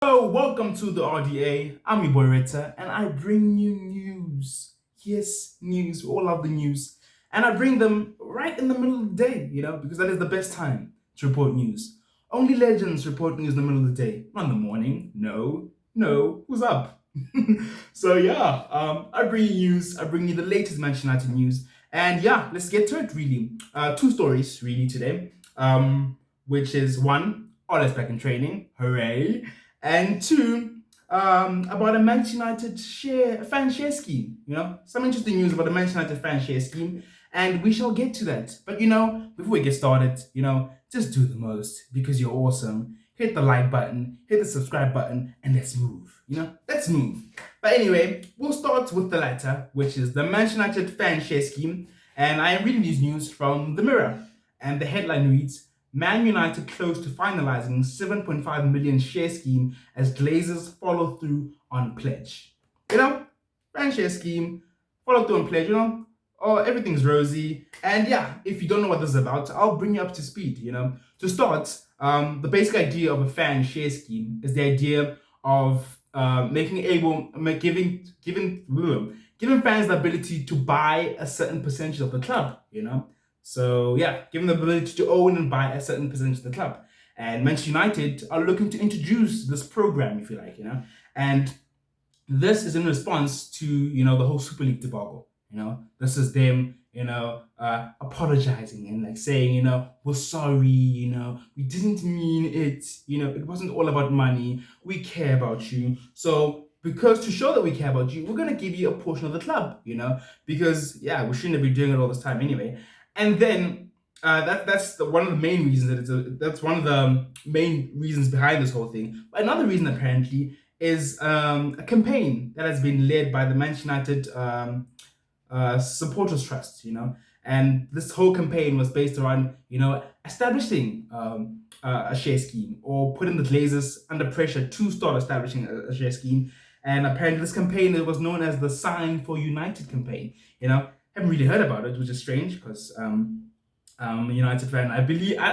Hello, welcome to the RDA. I'm your boy Retha, and I bring you news. Yes, news. We all love the news. And I bring them right in the middle of the day, because that is the best time to report news. Only legends report news in the middle of the day, not in the morning. No, no, who's up? So, yeah, I bring you news. I bring you the latest Manchester United news. And yeah, let's get to it, really. Two stories, really, today, which is one, Ole's back in training. Hooray. And two, about a Manchester United fan share scheme. Some interesting news about the Manchester United fan share scheme, and we shall get to that. But before we get started, just do the most because you're awesome. Hit the like button, hit the subscribe button, and let's move. Let's move. But anyway, we'll start with the latter, which is the Manchester United fan share scheme. And I am reading these news from the Mirror, and the headline reads: Man United close to finalising 7.5 million share scheme as Glazers follow through on pledge. Fan share scheme, follow through on pledge, oh, everything's rosy. And yeah, if you don't know what this is about, I'll bring you up to speed, To start, the basic idea of a fan share scheme is the idea of giving fans the ability to buy a certain percentage of the club, So yeah, given the ability to own and buy a certain percentage of the club. And Manchester United are looking to introduce this program, if you like, And this is in response to, the whole Super League debacle. This is them, apologizing and like saying, we're sorry, we didn't mean it, it wasn't all about money. We care about you. So because to show that we care about you, we're gonna give you a portion of the club, because yeah, we shouldn't be doing it all this time anyway. And then one of the main reasons that's one of the main reasons behind this whole thing. But another reason apparently is a campaign that has been led by the Manchester United Supporters Trust, and this whole campaign was based around, establishing a share scheme or putting the Glazers under pressure to start establishing a share scheme. And apparently, this campaign it was known as the Sign for United campaign. Haven't really heard about it, which is strange because I'm a United fan. I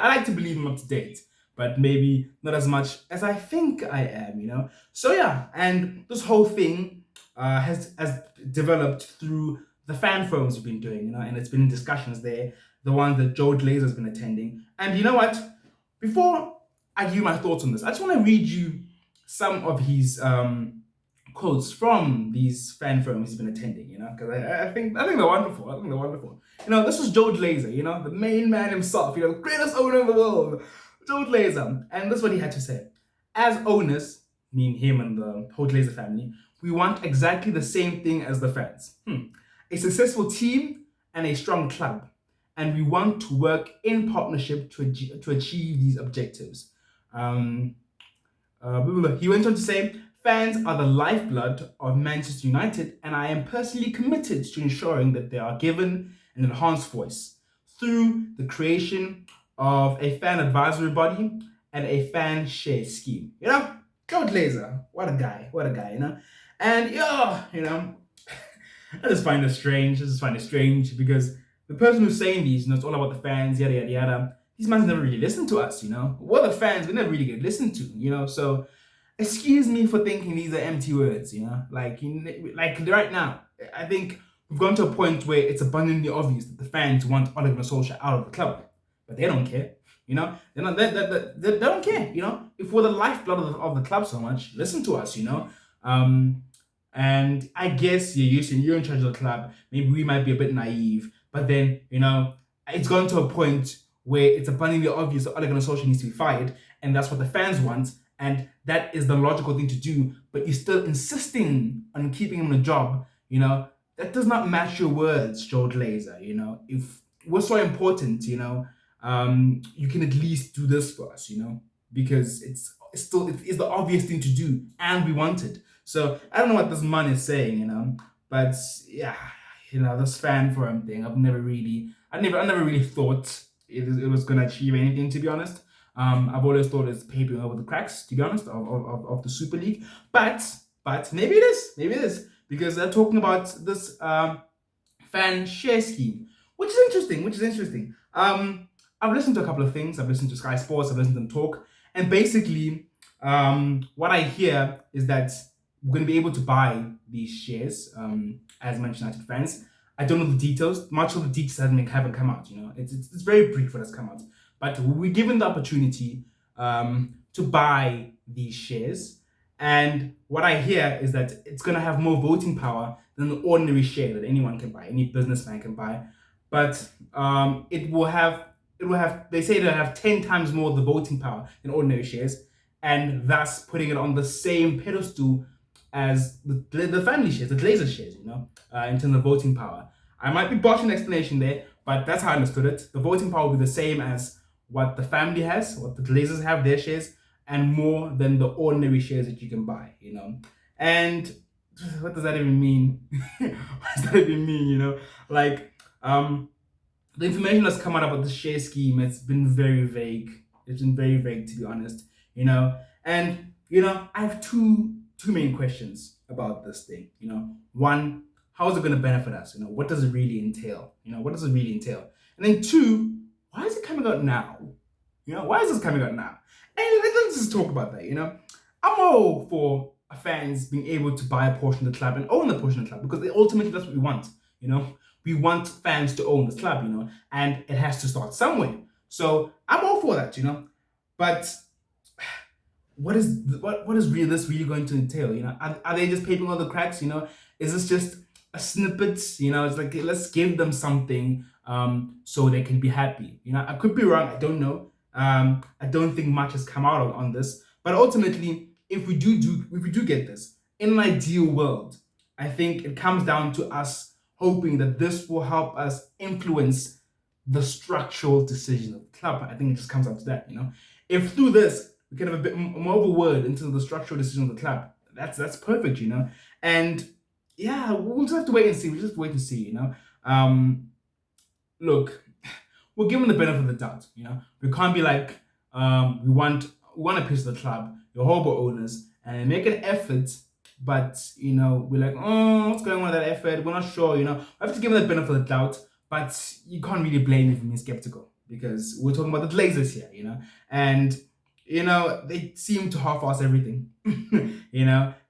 like to believe I'm up to date, but maybe not as much as I think I am. So yeah, and this whole thing has developed through the fan forums we've been doing, and it's been in discussions there, the ones that Joe Glazer's been attending. And you know what? Before I give you my thoughts on this, I just want to read you some of his quotes from these fan forums he's been attending, because I think they're wonderful. I think they're wonderful. This was Joe Glazer, the main man himself, the greatest owner in the world, Joe Glazer. And this is what he had to say. As owners, meaning him and the whole Glazer family, we want exactly the same thing as the fans. A successful team and a strong club. And we want to work in partnership to achieve these objectives. He went on to say, fans are the lifeblood of Manchester United, and I am personally committed to ensuring that they are given an enhanced voice through the creation of a fan advisory body and a fan share scheme. Joe Glazer, what a guy, And I just find it strange. Because the person who's saying these, it's all about the fans, yada yada yada. These men never really listen to us, We're the fans, we never really get listened to, So excuse me for thinking these are empty words, Like right now, I think we've gone to a point where it's abundantly obvious that the fans want Ole Gunnar Solskjaer out of the club, but they don't care, They don't care, If we're the lifeblood of the club so much, listen to us, And I guess you're in charge of the club. Maybe we might be a bit naive, but then it's gone to a point where it's abundantly obvious that Ole Gunnar Solskjaer needs to be fired, and that's what the fans want, and that is the logical thing to do. But you're still insisting on keeping him in a job. That does not match your words, Joe Glazer. If we're so important, you can at least do this for us, because it's the obvious thing to do, and we want it. So I don't know what this man is saying, but yeah, this fan forum thing. I never really thought it was gonna achieve anything, to be honest. I've always thought it's papering over the cracks, to be honest, of the Super League. But maybe it is, because they're talking about this fan share scheme, which is interesting. I've listened to a couple of things. I've listened to Sky Sports. I've listened to them talk, and basically, what I hear is that we're going to be able to buy these shares as Manchester United fans. I don't know the details. Much of the details haven't come out. It's very brief what has come out. But we're given the opportunity to buy these shares. And what I hear is that it's going to have more voting power than the ordinary share that anyone can buy, any businessman can buy. But they say it'll have 10 times more of the voting power than ordinary shares, and thus putting it on the same pedestal as the family shares, the Glazer shares, in terms of voting power. I might be botching the explanation there, but that's how I understood it. The voting power will be the same as what the family has, what the Glazers have, their shares, and more than the ordinary shares that you can buy, And what does that even mean? What does that even mean, Like, the information that's come out about the share scheme, it's been very vague. It's been very vague, to be honest, And, I have two main questions about this thing, One, how is it going to benefit us? What does it really entail? What does it really entail? And then two, why is it coming out now? Why is this coming out now? And let's just talk about that, I'm all for fans being able to buy a portion of the club and own a portion of the club, because ultimately that's what we want, We want fans to own this club, and it has to start somewhere. So I'm all for that, But what is this really going to entail? Are they just papering all the cracks? Is this just a snippet? It's like, let's give them something so they can be happy. I could be wrong. I don't know. I don't think much has come out on this. But ultimately, if we do get this in an ideal world, I think it comes down to us hoping that this will help us influence the structural decisions of the club. I think it just comes down to that. If through this we can have a bit more of a word into the structural decision of the club, that's perfect, And yeah, we'll just have to wait and see. Look, we're given the benefit of the doubt. We can't be like, we want a piece of the club, your Hobo owners, and make an effort, but we're like, oh, what's going on with that effort? We're not sure. We have to give them the benefit of the doubt, but you can't really blame me for being skeptical, because we're talking about the Glazers here, and they seem to half-ass everything.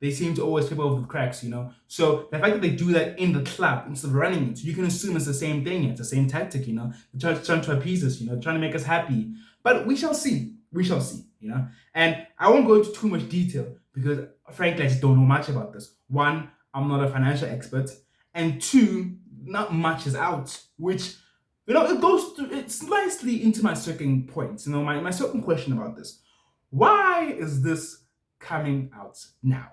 They seem to always paper over the cracks. So the fact that they do that in the club instead of running it, you can assume it's the same thing. It's the same tactic. They're trying to appease us. Trying to make us happy. But we shall see. And I won't go into too much detail because, frankly, I just don't know much about this. One, I'm not a financial expert, and two, not much is out, which it's nicely into my second point. My second question about this. Why is this coming out now?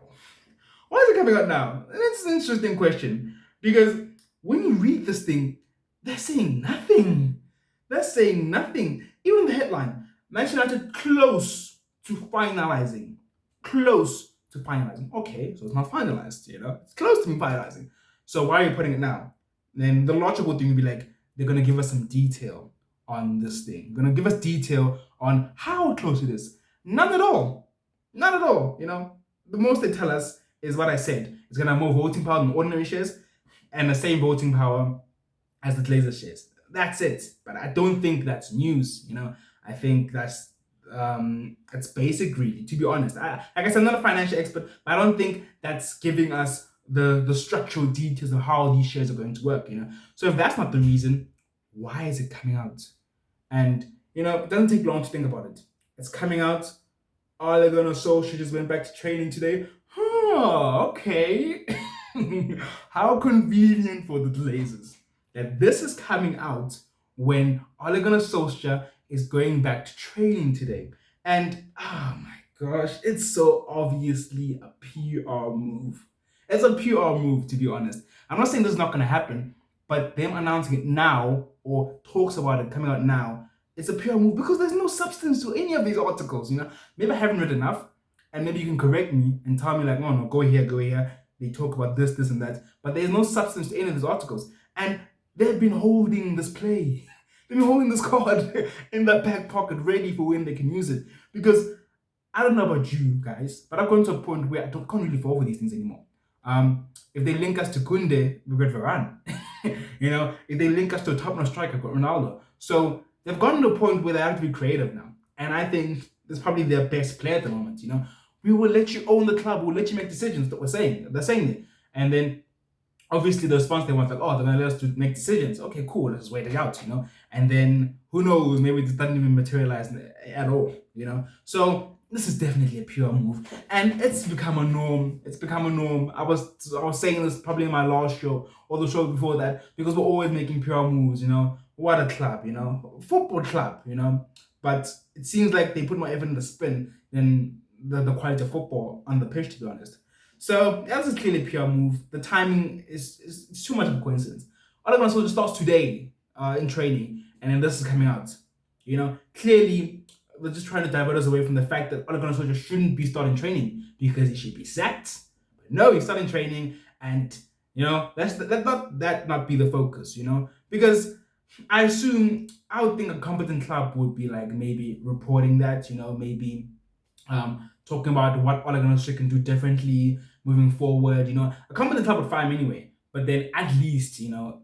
Why is it coming out now? And it's an interesting question, because when you read this thing, they're saying nothing. Even the headline, Manchester United close to finalizing. Okay, so it's not finalized, It's close to being finalizing. So why are you putting it now? Then the logical thing would be like, they're going to give us some detail on this thing. They're going to give us detail on how close it is. None at all. The most they tell us is what I said. It's going to have more voting power than ordinary shares and the same voting power as the Glazer shares. That's it. But I don't think that's news, I think that's basic, really, to be honest. Like I said, I'm not a financial expert, but I don't think that's giving us the structural details of how these shares are going to work, So if that's not the reason, why is it coming out? And, it doesn't take long to think about it. It's coming out. Ole Gunnar Solskjaer just went back to training today. Okay. How convenient for the Glazers that this is coming out when Ole Gunnar Solskjaer is going back to training today. And, oh my gosh, it's so obviously a PR move. It's a PR move, to be honest. I'm not saying this is not going to happen, but them announcing it now, or talks about it coming out now, it's a PR move because there's no substance to any of these articles, Maybe I haven't read enough, and maybe you can correct me and tell me like, no, go here. They talk about this, and that, but there's no substance to any of these articles. And they've been holding this play. They've been holding this card in their back pocket, ready for when they can use it. Because I don't know about you guys, but I've gone to a point where I can't really fall for these things anymore. If they link us to Kunde, we've got Varane. If they link us to a top-notch striker, we've got Ronaldo. They've gotten to a point where they have to be creative now. And I think this is probably their best player at the moment, We will let you own the club. We'll let you make decisions. That we're saying. They're saying it, and then obviously the response they want like, oh, they're gonna let us to make decisions. Okay, cool. Let's wait it out, And then who knows? Maybe this doesn't even materialize at all. So this is definitely a pure move, and it's become a norm. It's become a norm. I was saying this probably in my last show or the show before that because we're always making pure moves. What a club, football club. But it seems like they put more effort in the spin than the quality of football on the pitch, to be honest. So that's a clearly pure move. The timing is it's too much of a coincidence. Ole Gunnar Solskjaer starts today in training, and then this is coming out. Clearly they're just trying to divert us away from the fact that Ole Gunnar Solskjaer shouldn't be starting training because he should be sacked. But no, he's starting training, and let not be the focus. Because I would think a competent club would be like maybe reporting that. Maybe talking about what Ole Gunnar Solskjaer can do differently moving forward. A competent club would fire him anyway. But then at least,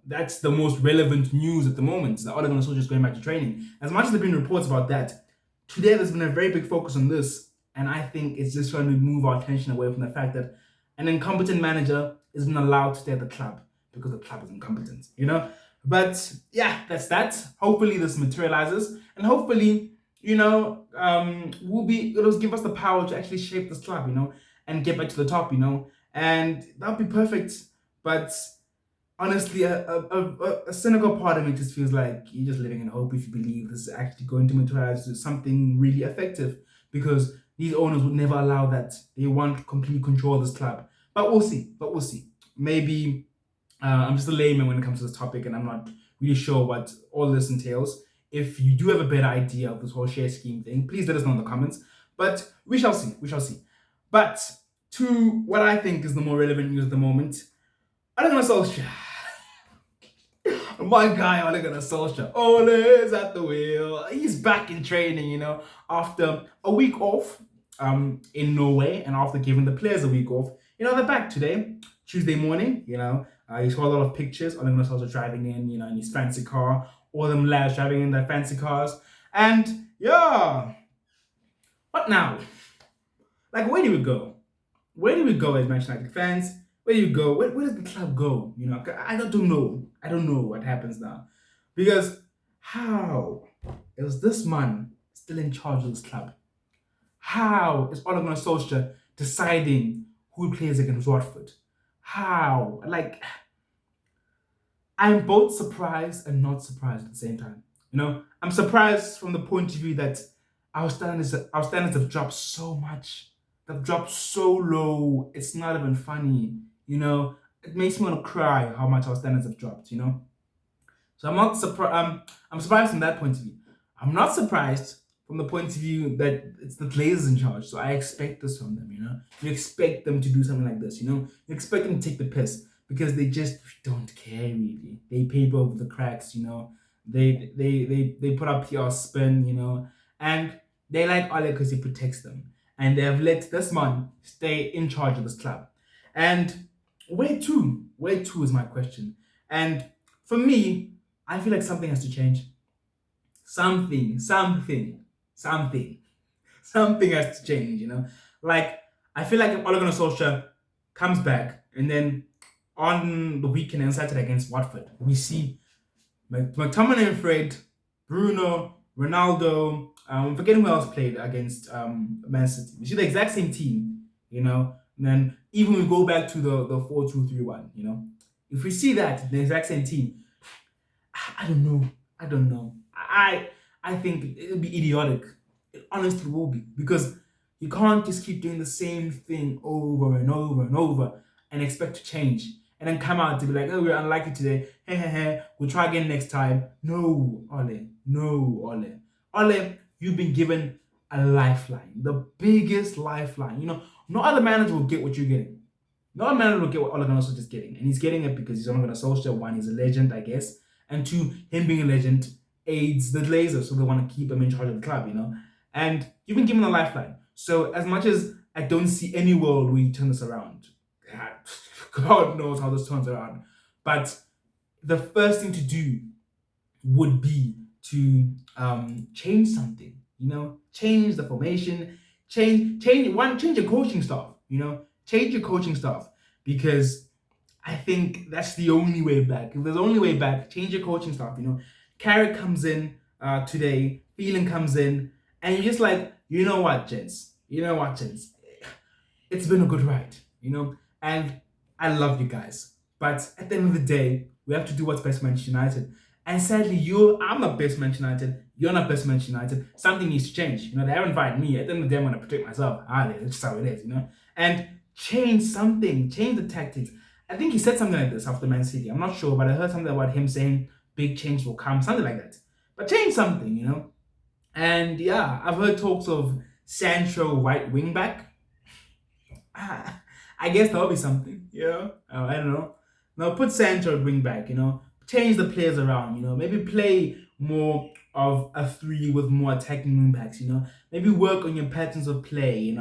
that's the most relevant news at the moment. That Ole Gunnar Solskjaer is going back to training. As much as there have been reports about that, today there's been a very big focus on this. And I think it's just trying to move our attention away from the fact that an incompetent manager isn't allowed to stay at the club because the club is incompetent. But yeah, that's that. Hopefully this materializes. And hopefully it'll give us the power to actually shape this club, and get back to the top, and that'll be perfect. But honestly, a cynical part of me just feels like you're just living in hope if you believe this is actually going to materialize to something really effective, because these owners would never allow that. They want complete control of this club. But we'll see. Maybe I'm just a layman when it comes to this topic, and I'm not really sure what all this entails. If you do have a better idea of this whole share scheme thing, please let us know in the comments. But we shall see. But to what I think is the more relevant news at the moment, Ole Gunnar Solskjaer. My guy, Ole Gunnar Solskjaer. Ole is at the wheel. He's back in training, after a week off in Norway, and after giving the players a week off. They're back today, Tuesday morning. You saw a lot of pictures. Ole Gunnar Solskjaer driving in his fancy car. All them lads driving in their fancy cars. And yeah, what now? Like, where do we go? Where do we go as Manchester United fans? Where do you go? Where does the club go? I don't know. I don't know what happens now. Because how is this man still in charge of this club? How is Ole Gunnar Solskjaer deciding who plays against Watford? How? Like, I'm both surprised and not surprised at the same time. I'm surprised from the point of view that our standards have dropped so much. They've dropped so low. It's not even funny. It makes me want to cry how much our standards have dropped. So I'm not surprised. I'm surprised from that point of view. I'm not surprised from the point of view that it's the Glazers in charge. So I expect this from them. You expect them to do something like this. You expect them to take the piss, because they just don't care really. They paper over the cracks. They put up PR spin. And they like Ole because he protects them. And they have let this man stay in charge of this club. And where to? Where to is my question. And for me, I feel like something has to change. Something has to change. Like, I feel like if Ole Gunnar Solskjaer comes back, and then on the weekend and Saturday against Watford, we see McTominay and Fred, Bruno, Ronaldo, forgetting who else played against Man City. We see the exact same team, and then even we go back to the 4-2-3-1, if we see that, the exact same team, I don't know. I think it'll be idiotic. It honestly will be, because you can't just keep doing the same thing over and over and over and expect to change, and then come out to be like, oh, we're unlucky today. We'll try again next time. No, Ole. Ole, you've been given a lifeline, the biggest lifeline. No other manager will get what you're getting. No other manager will get what Ole Gunnar Solskjaer is getting, and he's getting it because he's Ole Gunnar Solskjaer. One, he's a legend, I guess, and two, him being a legend aids the Glazers, so they want to keep him in charge of the club. And you've been given a lifeline. So as much as I don't see any world where you turn this around, God knows how this turns around, but the first thing to do would be to change something, change the formation, Change your coaching staff. Change your coaching staff because I think that's the only way back. If there's the only way back, change your coaching staff. Carrick comes in today, Phelan comes in, and you're just like, you know what, gents? It's been a good ride. And I love you guys. But at the end of the day, we have to do what's best for Manchester United. And sadly, I'm not best for Manchester United. You're not best for Manchester United. Something needs to change. They haven't invited me. At the end of the day, I'm going to protect myself. That's just how it is. And change something. Change the tactics. I think he said something like this after Man City. I'm not sure, but I heard something about him saying big change will come. Something like that. But change something. And yeah, I've heard talks of Sancho right wing back. I guess that'll be something, I don't know. Now put Sancho at wing back, change the players around, maybe play more of a three with more attacking wing backs, maybe work on your patterns of play,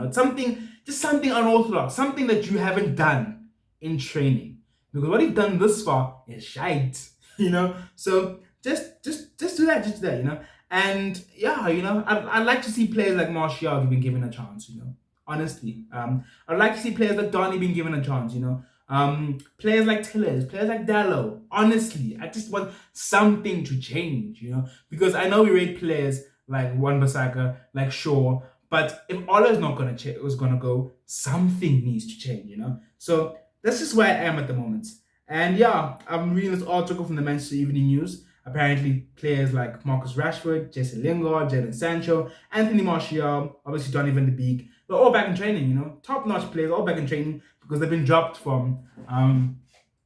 just something unorthodox, something that you haven't done in training. Because what you've done this far is shite, So just do that, And yeah, I'd like to see players like Martial being given a chance, honestly. I'd like to see players like Donny being given a chance, players like Tillers, players like Dallo. Honestly, I just want something to change, because I know we rate players like Wan-Bissaka, like Shaw, but if Ola is not gonna go, something needs to change, So that's just where I am at the moment. And yeah, I'm reading this article from the Manchester Evening News. Apparently, players like Marcus Rashford, Jesse Lingard, Jadon Sancho, Anthony Martial, obviously Donny van de Beek, they're all back in training, top-notch players, all back in training because they've been dropped from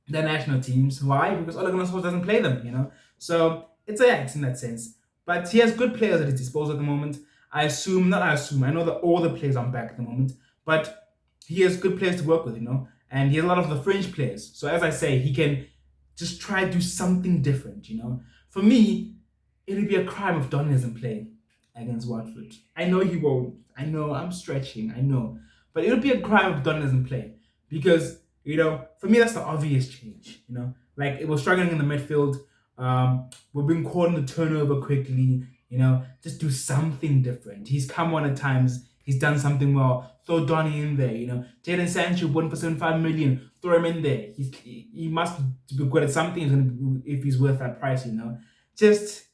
their national teams. Why? Because Ole Gunnar Solskjaer doesn't play them, So it's in that sense. But he has good players at his disposal at the moment. I know that all the players aren't back at the moment, but he has good players to work with, and he has a lot of the fringe players. So as I say, he can just try to do something different, For me, it would be a crime if Donny doesn't play against Watford. I know he won't. I know I'm stretching. I know. But it would be a crime if Donny doesn't play. Because, for me, that's the obvious change, Like, it was struggling in the midfield. We're being caught in the turnover quickly, Just do something different. He's come on at times. He's done something well. Throw Donny in there, Jadon Sancho, 1 for 75 million. Throw him in there. He must be good at something if he's worth that price, Just,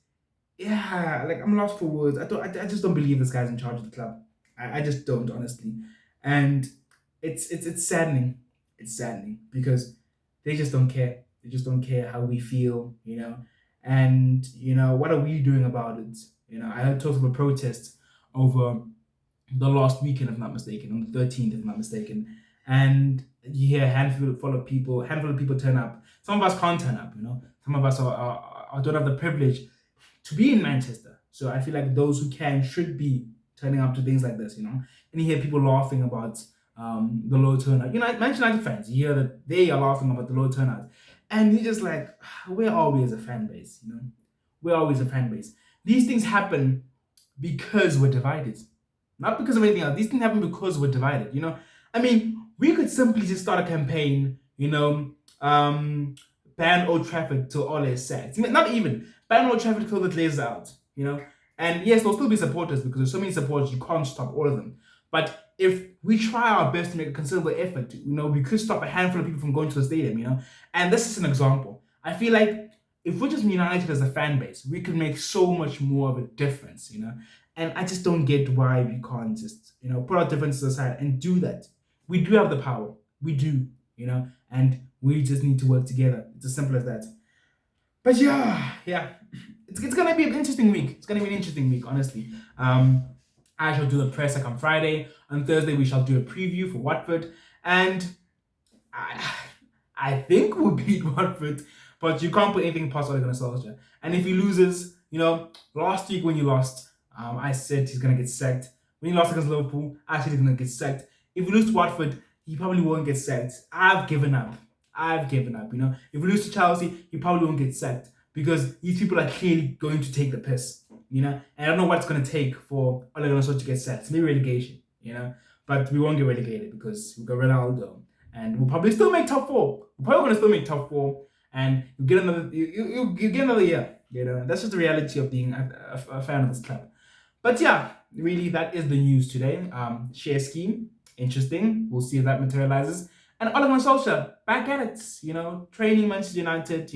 yeah, like I'm lost for words. I just don't believe this guy's in charge of the club. I just don't, honestly. And it's saddening. It's saddening because they just don't care. They just don't care how we feel, And, what are we doing about it? I heard talks of a protest over the last weekend, if not mistaken, on the 13th, if not mistaken. And you hear a handful of people turn up. Some of us can't turn up, Some of us don't have the privilege to be in Manchester. So I feel like those who can should be turning up to things like this, And you hear people laughing about the low turnout. Manchester United fans, you hear that they are laughing about the low turnout. And you're just like, where are we as a fan base, Where are we as a fan base? These things happen because we're divided. Not because of anything else. These things happen because we're divided, I mean, we could simply just start a campaign, ban Old Trafford till Ole is sacked. Not even. Ban Old Trafford till the Glazers out, And yes, there'll still be supporters because there's so many supporters, you can't stop all of them. But if we try our best to make a considerable effort, we could stop a handful of people from going to the stadium, And this is an example. I feel like if we're just united as a fan base, we could make so much more of a difference, And I just don't get why we can't just, put our differences aside and do that. We do have the power. We do, and we just need to work together. It's as simple as that. But yeah. It's going to be an interesting week. It's going to be an interesting week, honestly. I shall do a press on Friday. On Thursday, we shall do a preview for Watford. And I think we'll beat Watford. But you can't put anything past Ole Gunnar Solskjaer. And if he loses, last week when you lost, I said he's going to get sacked. When he lost against Liverpool, I said he's going to get sacked. If we lose to Watford, he probably won't get sacked. I've given up. If we lose to Chelsea, he probably won't get sacked. Because these people are clearly going to take the piss, And I don't know what it's going to take for Ole Gunnar Solskjaer to get sacked. Maybe relegation, But we won't get relegated because we've got Ronaldo. And we'll probably still make top 4. We're probably going to still make top 4. And you get another year, That's just the reality of being a fan of this club. But yeah, really, that is the news today. Share scheme, interesting. We'll see if that materializes. And Ole Gunnar Solskjaer, back at it. Training Manchester United.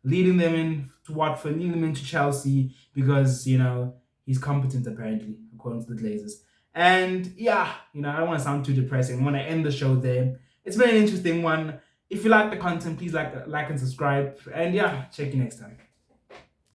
Leading them in to Watford, leading them into Chelsea because he's competent apparently, according to the Glazers. And yeah, I don't want to sound too depressing. I want to end the show there. It's been an interesting one. If you like the content, please like and subscribe. And yeah, check you next time.